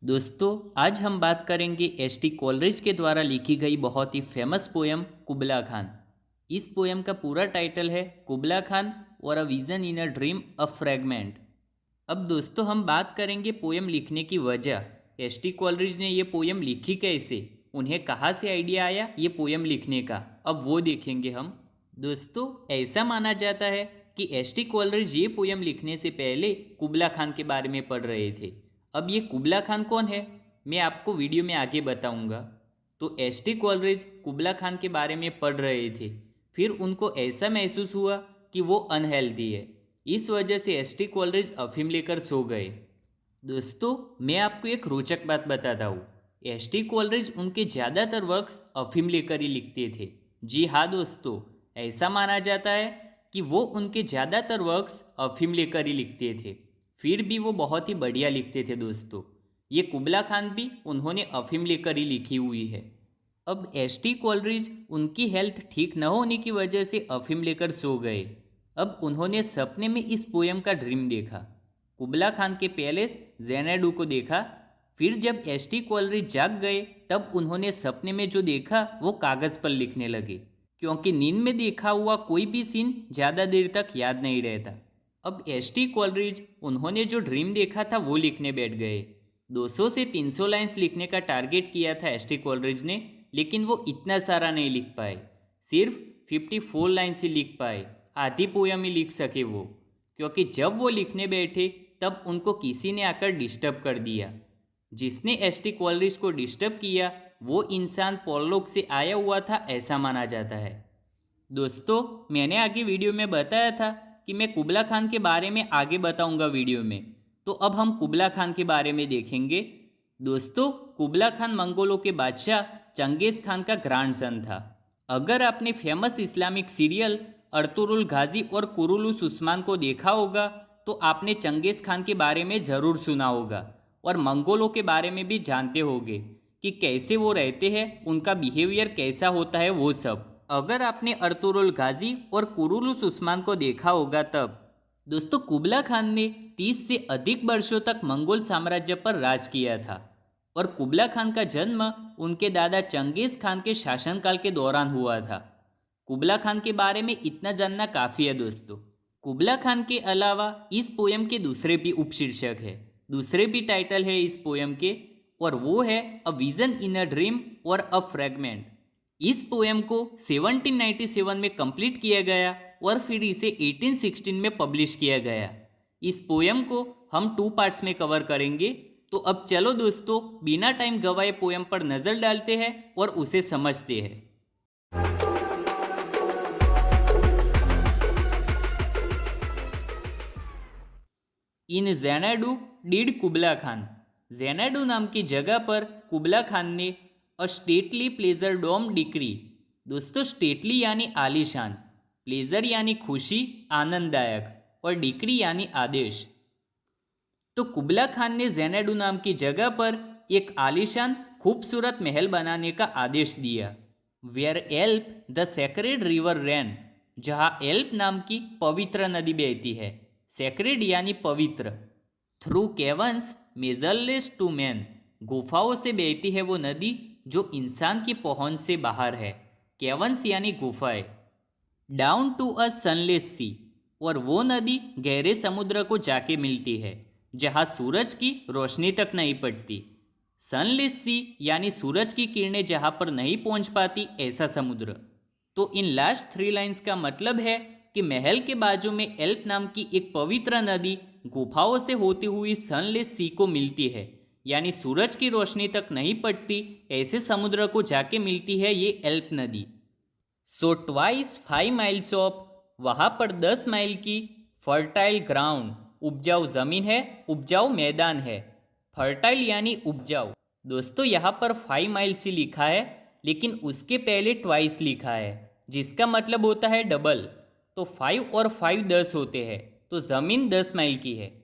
दोस्तों, आज हम बात करेंगे एस.टी. कोलरिज के द्वारा लिखी गई बहुत ही फेमस पोयम कुबला खान। इस पोयम का पूरा टाइटल है कुबला खान और a vision in a dream a fragment. अब दोस्तों, हम बात करेंगे पोयम लिखने की वजह। एस.टी. कोलरिज ने ये पोयम लिखी कैसे, उन्हें कहाँ से आइडिया आया ये पोयम लिखने का, अब वो देखेंगे हम। दोस्तों, ऐसा माना जाता है कि एस.टी. कोलरिज ये पोयम लिखने से पहले कुबला खान के बारे में पढ़ रहे थे। अब ये कुबला खान कौन है, मैं आपको वीडियो में आगे बताऊंगा। तो एस.टी. कोलरिज कुबला खान के बारे में पढ़ रहे थे, फिर उनको ऐसा महसूस हुआ कि वो अनहेल्दी है। इस वजह से एस.टी. कोलरिज अफीम लेकर सो गए। दोस्तों, मैं आपको एक रोचक बात बताता हूँ। एस.टी. कोलरिज उनके ज़्यादातर वर्क्स अफीम लेकर ही लिखते थे। जी हाँ दोस्तों, ऐसा माना जाता है कि वो उनके ज़्यादातर वर्क्स अफीम लेकर ही लिखते थे। फिर भी वो बहुत ही बढ़िया लिखते थे दोस्तों। ये कुबला खान भी उन्होंने अफीम लेकर ही लिखी हुई है। अब एस.टी. कोलरिज उनकी हेल्थ ठीक न होने की वजह से अफीम लेकर सो गए। अब उन्होंने सपने में इस पोयम का ड्रीम देखा। कुबला खान के पैलेस ज़ेनाडू को देखा। फिर जब एस.टी. कोलरिज जाग गए, तब उन्होंने सपने में जो देखा वो कागज़ पर लिखने लगे, क्योंकि नींद में देखा हुआ कोई भी सीन ज़्यादा देर तक याद नहीं रहता। अब एस.टी. कोलरिज उन्होंने जो ड्रीम देखा था वो लिखने बैठ गए। 200 से 300 लाइंस लिखने का टारगेट किया था एस.टी. कोलरिज ने, लेकिन वो इतना सारा नहीं लिख पाए। सिर्फ 54 लाइन्स ही लिख पाए, आधी पोयम ही लिख सके वो। क्योंकि जब वो लिखने बैठे तब उनको किसी ने आकर डिस्टर्ब कर दिया। जिसने एस.टी. कोलरिज को डिस्टर्ब किया वो इंसान परलोक से आया हुआ था, ऐसा माना जाता है। दोस्तों, मैंने आगे वीडियो में बताया था कि मैं कुबला खान के बारे में आगे बताऊंगा वीडियो में। तो अब हम कुबला खान के बारे में देखेंगे। दोस्तों, कुबला खान मंगोलों के बादशाह चंगेज़ खान का ग्रैंडसन था। अगर आपने फेमस इस्लामिक सीरियल अर्तुरुल गाजी और कुरुलुस उस्मान को देखा होगा तो आपने चंगेज़ खान के बारे में ज़रूर सुना होगा और मंगोलों के बारे में भी जानते होंगे कि कैसे वो रहते हैं, उनका बिहेवियर कैसा होता है, वो सब। अगर आपने अर्तुरुल गाजी और कुरुलुस उस्मान को देखा होगा तब। दोस्तों, कुबला खान ने 30 से अधिक वर्षों तक मंगोल साम्राज्य पर राज किया था और कुबला खान का जन्म उनके दादा चंगेज़ खान के शासनकाल के दौरान हुआ था। कुबला खान के बारे में इतना जानना काफ़ी है दोस्तों। कुबला खान के अलावा इस पोयम के दूसरे भी उपशीर्षक है, दूसरे भी टाइटल है इस पोयम के, और वो है a vision in a dream और अ फ्रैगमेंट। इस पोयम को 1797 में कंप्लीट किया गया और फिर इसे 1816 में पब्लिश किया गया। इस पोयम को हम 2 पार्ट्स में कवर करेंगे। तो अब चलो दोस्तों, बिना टाइम गवाए पोयम पर नज़र डालते हैं और उसे समझते हैं। इन ज़ेनाडू डिड कुबला खान। ज़ेनाडू नाम की जगह पर कुबला खान ने अ स्टेटली प्लेजर डोम डिक्री। दोस्तों, स्टेटली यानी आलीशान, प्लेजर यानी खुशी, आनंददायक, और डिक्री यानी आदेश। तो कुबला खान ने ज़ेनाडू नाम की जगह पर एक आलीशान खूबसूरत महल बनाने का आदेश दिया। वेयर एल्प द सेक्रेड रिवर रैन, जहाँ एल्प नाम की पवित्र नदी बहती है। सेक्रेड यानी पवित्र। थ्रू केवंस मेजरलेस टू मैन, गुफाओं से बहती है वो नदी जो इंसान की पहुंच से बाहर है। केवंस यानी गुफाएं। डाउन टू अ सनलेस सी, और वो नदी गहरे समुद्र को जाके मिलती है जहाँ सूरज की रोशनी तक नहीं पड़ती। सनलेस सी यानी सूरज की किरणें जहाँ पर नहीं पहुँच पाती, ऐसा समुद्र। तो इन लास्ट 3 लाइंस का मतलब है कि महल के बाजू में एल्प नाम की एक पवित्र नदी गुफाओं से होती हुई सनलेस सी को मिलती है, यानी सूरज की रोशनी तक नहीं पड़ती ऐसे समुद्र को जाके मिलती है ये एल्प नदी। सो ट्वाइस 5 माइल्स ऑफ, वहाँ पर 10 माइल की फर्टाइल ग्राउंड, उपजाऊ ज़मीन है, उपजाऊ मैदान है। फर्टाइल यानी उपजाऊ। दोस्तों, यहाँ पर 5 माइल्स ही लिखा है, लेकिन उसके पहले ट्वाइस लिखा है, जिसका मतलब होता है डबल। तो 5 और 5 10 होते हैं, तो ज़मीन 10 माइल की है।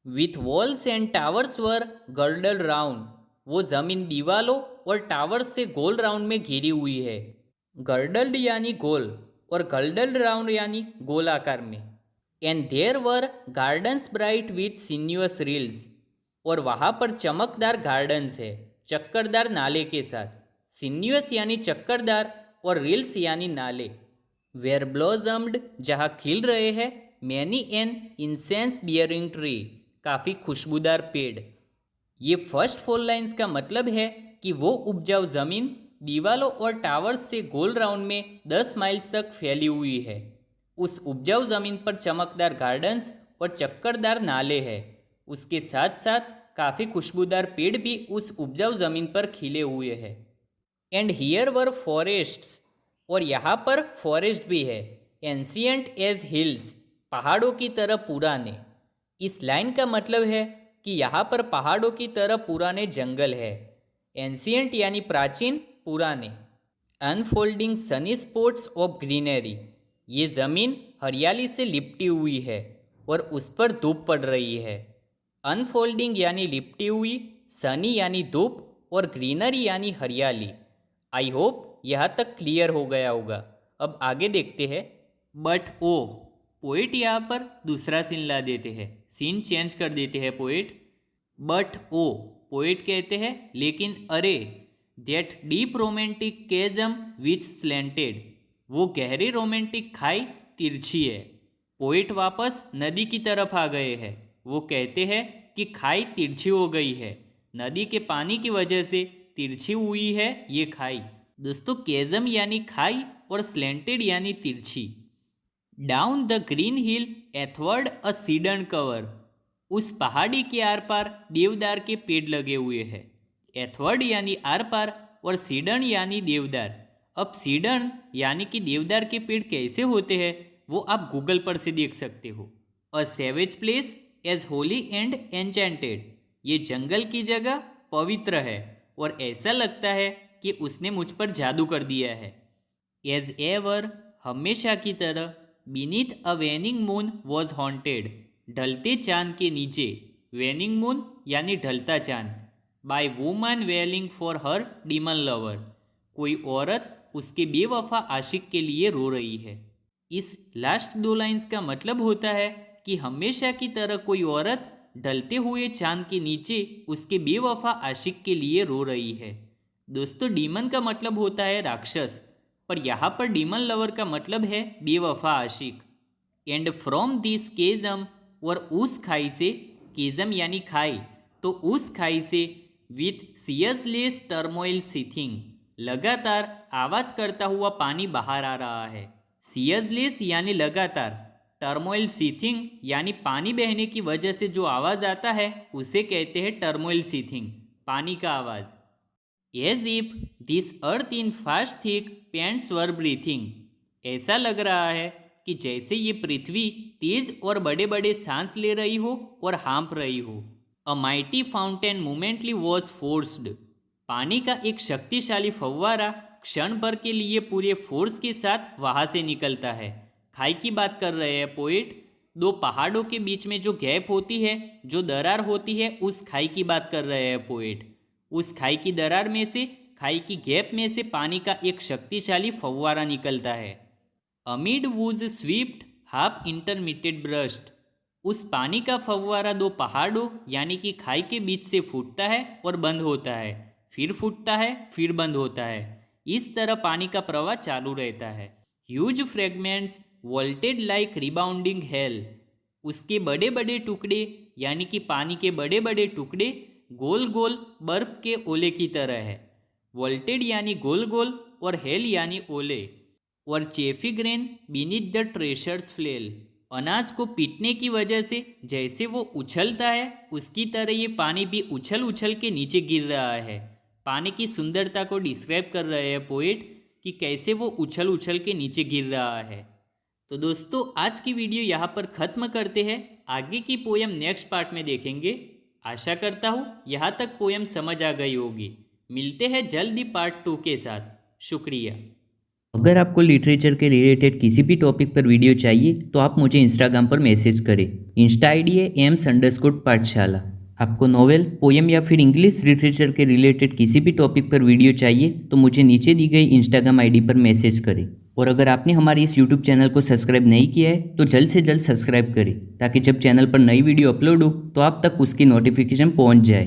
With walls and towers were girdle round, वो ज़मीन दीवालों और टावर्स से गोल राउंड में घिरी हुई है। गर्डल्ड यानी गोल और गर्डल्ड राउंड यानी गोल आकार में। And there were gardens bright with sinuous rills, और वहाँ पर चमकदार गार्डन्स है, चक्करदार नाले के साथ। सिन्यूअस यानी चक्करदार और रील्स यानी नाले। वेयर ब्लॉसम्ड जहाँ खिल रहे हैं, many an incense bearing tree काफ़ी खुशबूदार पेड़। ये फर्स्ट 4 लाइन्स का मतलब है कि वो उपजाऊ ज़मीन दीवालों और टावर्स से गोल राउंड में 10 माइल्स तक फैली हुई है। उस उपजाऊ ज़मीन पर चमकदार गार्डन्स और चक्करदार नाले हैं। उसके साथ साथ काफ़ी खुशबूदार पेड़ भी उस उपजाऊ ज़मीन पर खिले हुए हैं। एंड हियर वर फॉरेस्ट्स, और यहाँ पर फॉरेस्ट भी है। एंशियंट एज हिल्स, पहाड़ों की तरह पुराने। इस लाइन का मतलब है कि यहाँ पर पहाड़ों की तरह पुराने जंगल है। एंशियंट यानी प्राचीन, पुराने। Unfolding Sunny spots of greenery, ये ज़मीन हरियाली से लिपटी हुई है और उस पर धूप पड़ रही है। अनफोल्डिंग यानी लिपटी हुई, सनी यानी धूप और ग्रीनरी यानी हरियाली। आई होप यहाँ तक क्लियर हो गया होगा। अब आगे देखते हैं। बट ओह, पोइट यहाँ पर दूसरा सीन ला देते हैं, सीन चेंज कर देते हैं पोइट। बट ओ, पोइट कहते हैं लेकिन अरे, that deep romantic chasm which slanted, वो गहरी रोमांटिक खाई तिरछी है। पोइट वापस नदी की तरफ आ गए हैं। वो कहते हैं कि खाई तिरछी हो गई है, नदी के पानी की वजह से तिरछी हुई है ये खाई। दोस्तों, केजम यानी खाई और स्लेंटेड यानी तिरछी। Down the green hill athwart a cedarn cover, उस पहाड़ी के आर पार देवदार के पेड़ लगे हुए हैं। एथवर्ड यानी आर पार और सीडन यानी देवदार। अब सीडन यानी कि देवदार के पेड़ कैसे होते हैं वो आप गूगल पर से देख सकते हो। A savage place as holy and enchanted, ये जंगल की जगह पवित्र है और ऐसा लगता है कि उसने मुझ पर जादू कर दिया है। एज एवर, हमेशा की तरह। Beneath a waning moon was haunted, ढलते चांद के नीचे। वेनिंग मून यानी ढलता चांद। By woman wailing for her demon lover, कोई औरत उसके बेवफा आशिक के लिए रो रही है। इस लास्ट 2 लाइन्स का मतलब होता है कि हमेशा की तरह कोई औरत ढलते हुए चांद के नीचे उसके बेवफा आशिक के लिए रो रही है। दोस्तों, डीमन का मतलब होता है राक्षस, पर यहाँ पर डीमन लवर का मतलब है बेवफा आशिक। एंड फ्रॉम दिस केजम, और उस खाई से, केजम यानी खाई, तो उस खाई से विथ सीयसलेस टर्मोइल सीथिंग, लगातार आवाज करता हुआ पानी बाहर आ रहा है। सीयसलेस यानी लगातार, टर्मोइल सीथिंग यानी पानी बहने की वजह से जो आवाज आता है उसे कहते हैं टर्मोइल सीथिंग, पानी का आवाज। As if this earth in fast thick pants were breathing, ऐसा लग रहा है कि जैसे ये पृथ्वी तेज और बड़े बड़े सांस ले रही हो और हाँप रही हो। अ mighty fountain momentarily was forced, पानी का एक शक्तिशाली फव्वारा क्षण भर के लिए पूरे फोर्स के साथ वहाँ से निकलता है। खाई की बात कर रहे हैं पोइट। 2 पहाड़ों के बीच में जो गैप होती है, जो दरार होती है, उस खाई की बात कर रहे हैं पोइट। उस खाई की दरार में से, खाई की गैप में से पानी का एक शक्तिशाली फव्वारा निकलता है। Amid whose swept half intermediate burst, उस पानी का फव्वारा 2 पहाड़ों यानी कि खाई के बीच से फूटता है और बंद होता है, फिर फूटता है, फिर बंद होता है। इस तरह पानी का प्रवाह चालू रहता है। Huge fragments vaulted like rebounding hello, उसके बड़े बड़े टुकड़े यानी कि पानी के बड़े बड़े टुकड़े गोल गोल बर्फ के ओले की तरह है। वोल्टेड यानी गोल गोल और हेल यानी ओले। और चेफी ग्रेन बीनीथ द ट्रेशर्स फ्लेल, अनाज को पीटने की वजह से जैसे वो उछलता है उसकी तरह ये पानी भी उछल उछल के नीचे गिर रहा है। पानी की सुंदरता को डिस्क्राइब कर रहे हैं पोइट कि कैसे वो उछल उछल के नीचे गिर रहा है। तो दोस्तों, आज की वीडियो यहाँ पर ख़त्म करते हैं। आगे की पोयम नेक्स्ट पार्ट में देखेंगे। आशा करता हूँ यहाँ तक पोयम समझ आ गई होगी। मिलते हैं जल्दी पार्ट 2 के साथ। शुक्रिया। अगर आपको लिटरेचर के रिलेटेड किसी भी टॉपिक पर वीडियो चाहिए तो आप मुझे इंस्टाग्राम पर मैसेज करें। इंस्टा आईडी है AIMS_पाठशाला। आपको नॉवेल, पोयम या फिर इंग्लिश लिटरेचर के रिलेटेड किसी भी टॉपिक पर वीडियो चाहिए तो मुझे नीचे दी गई इंस्टाग्राम आईडी पर मैसेज करें। और अगर आपने हमारे इस YouTube चैनल को सब्सक्राइब नहीं किया है तो जल्द से जल्द सब्सक्राइब करें ताकि जब चैनल पर नई वीडियो अपलोड हो तो आप तक उसकी नोटिफिकेशन पहुंच जाए।